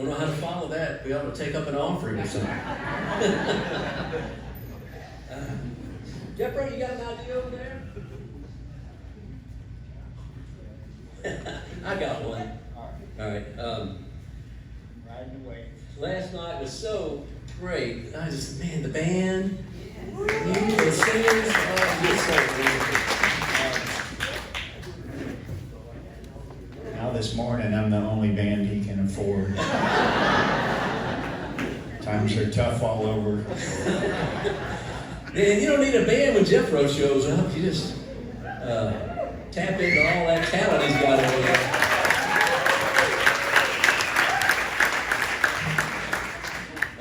Don't know how to follow that. We ought to take up an offering or something. Jeffrey, you got an idea over there? I got one. All right. Riding away. Last night was so great. I just, man, the band, you, the singers, it's so great. Now this morning, I'm the only band he can afford. Times are tough all over. Man, you don't need a band when Jeffro shows up. You just tap into all that talent he's got over there.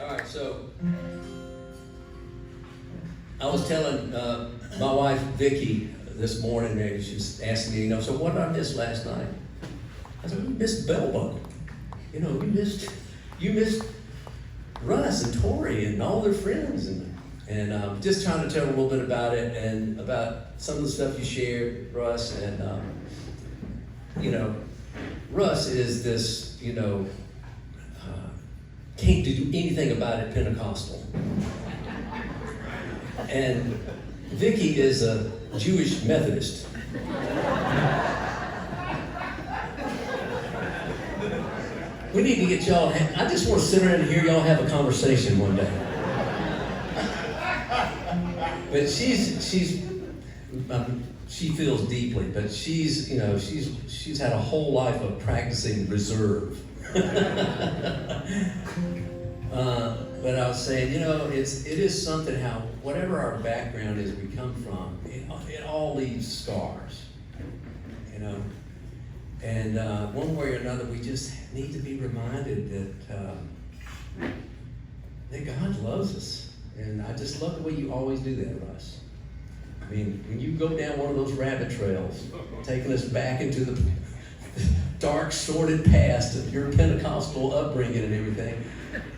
All right, so I was telling my wife Vicki this morning, maybe she was asking me, so what did I miss last night? I said, we missed Bell Buckle. You missed Russ and Tori and all their friends, and just trying to tell them a little bit about it and about some of the stuff you shared, Russ. And Russ is this, can't do anything about it Pentecostal. And Vicki is a Jewish Methodist. We need to get y'all, I just want to sit around and hear y'all have a conversation one day. But she feels deeply, but she's had a whole life of practicing reserve. But I was saying, it is something how, whatever our background is we come from, it all leaves scars, And one way or another, we just need to be reminded that God loves us. And I just love the way you always do that, Russ. I mean, when you go down one of those rabbit trails, taking us back into the dark, sordid past of your Pentecostal upbringing and everything,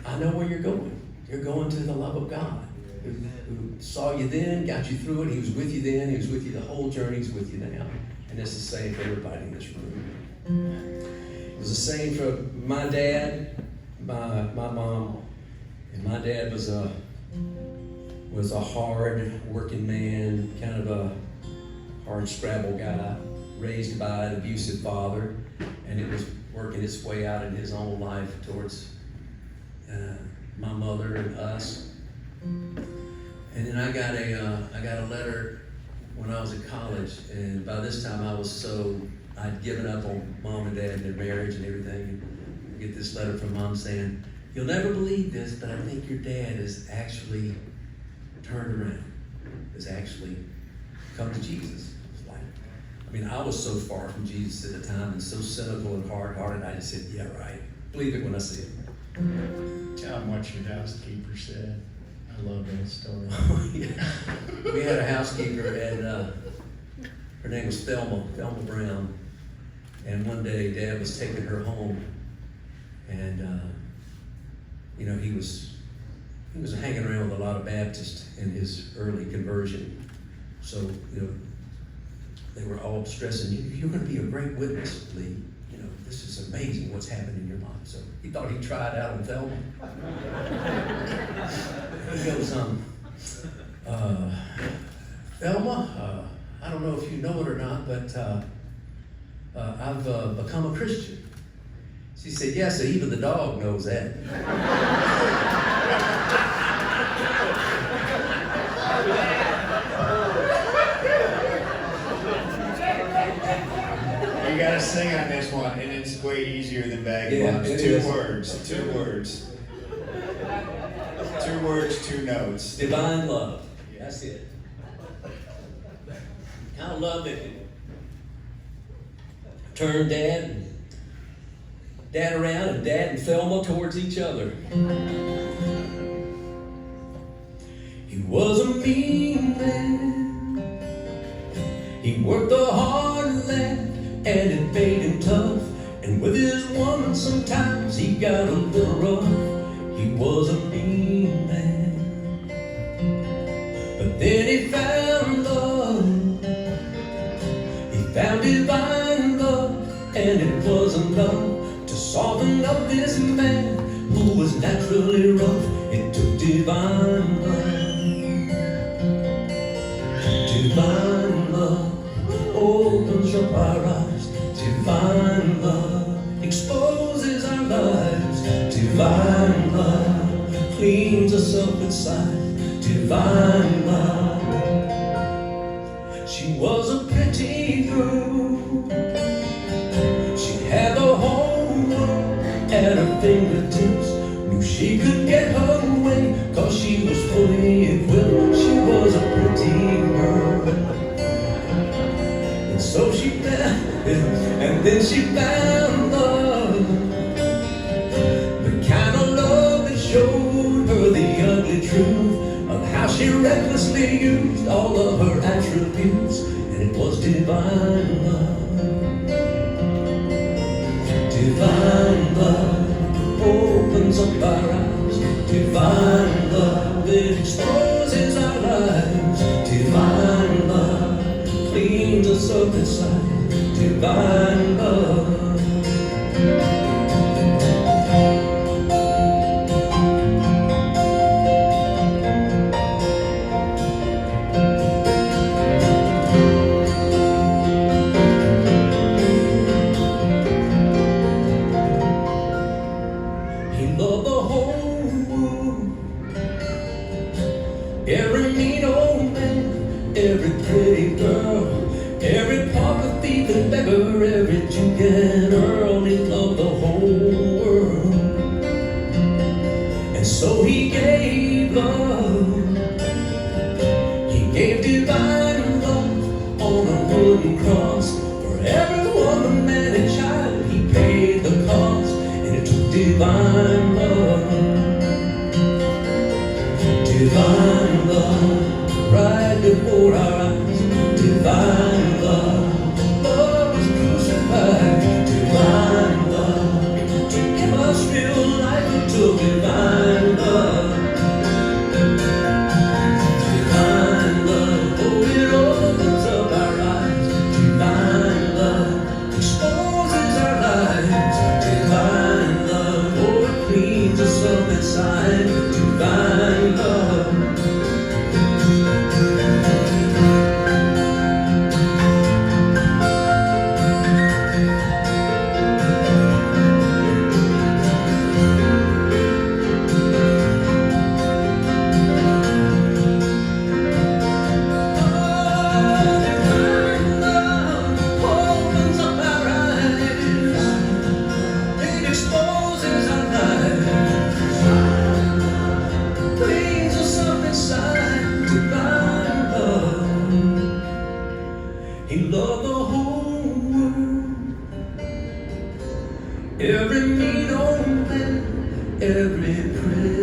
I know where you're going. You're going to the love of God, who saw you then, got you through it. He was with you then. He was with you the whole journey. He's with you now. And it's the same for everybody in this room. It was the same for my dad, my mom, and my dad was a hard working man, kind of a hard scrabble guy, raised by an abusive father, and it was working its way out in his own life towards my mother and us. And then I got a letter when I was in college, and by this time I'd given up on mom and dad and their marriage and everything. And I get this letter from mom saying, "You'll never believe this, but I think your dad is actually turned around, has actually come to Jesus." I was so far from Jesus at the time and so cynical and hard-hearted, I just said, yeah, right. Believe it when I see it. Tell him what your housekeeper said. I love that story. Yeah. We had a housekeeper, and her name was Thelma Brown. And one day, Dad was taking her home, and he was hanging around with a lot of Baptists in his early conversion. So they were all stressing, "You're going to be a great witness, Lee. This is amazing what's happened in your life." So he thought he'd try it out on Thelma. He goes, "Thelma, I don't know if you know it or not, but I've become a Christian." She said, "Yeah, so even the dog knows that." You gotta sing on this one, and it's way easier than Bagpipes. Yeah, Two words. 2 words, 2 notes. Divine love. That's it. Kind of love that turned Dad around and Dad and Thelma towards each other. He was a mean man. He worked a hard land, and it paid him tough. And with his woman sometimes he got a little rough. He was a mean man. But then he found love. He found divine love, and it was enough to soften up this man who was naturally rough. It took divine love. Divine love opens up our eyes. Divine love exposes our lives. Divine love cleans us up inside. Divine love. She was a pretty girl. She had the whole world at her fingertips. Knew she could get her way, 'cause she was fully equipped. She was a pretty girl. And so she found, and then she found love. The kind of love that showed her the ugly truth of how she recklessly used all of her attributes. And it was divine love. Divine love opens up our eyes. Divine love, it exposes our lives. Divine love cleans us up inside. Divine love. He loved the whole world. Every mean old man, every pretty girl, every pauper, thief and beggar, every Duke and Earl. He loved the whole world. And so he gave love. He gave divine love on a wooden cross. For every woman, man and child, he paid the cost. And it took divine love. Divine love, right before our eyes. Divine love, love was crucified. Divine love, to give us real life. It took divine love. Divine love, oh, it opens up our eyes. Divine love exposes our lives. Divine love, oh, it cleans us up inside. Divine love. He loved the whole world. Every mean old man, every pretty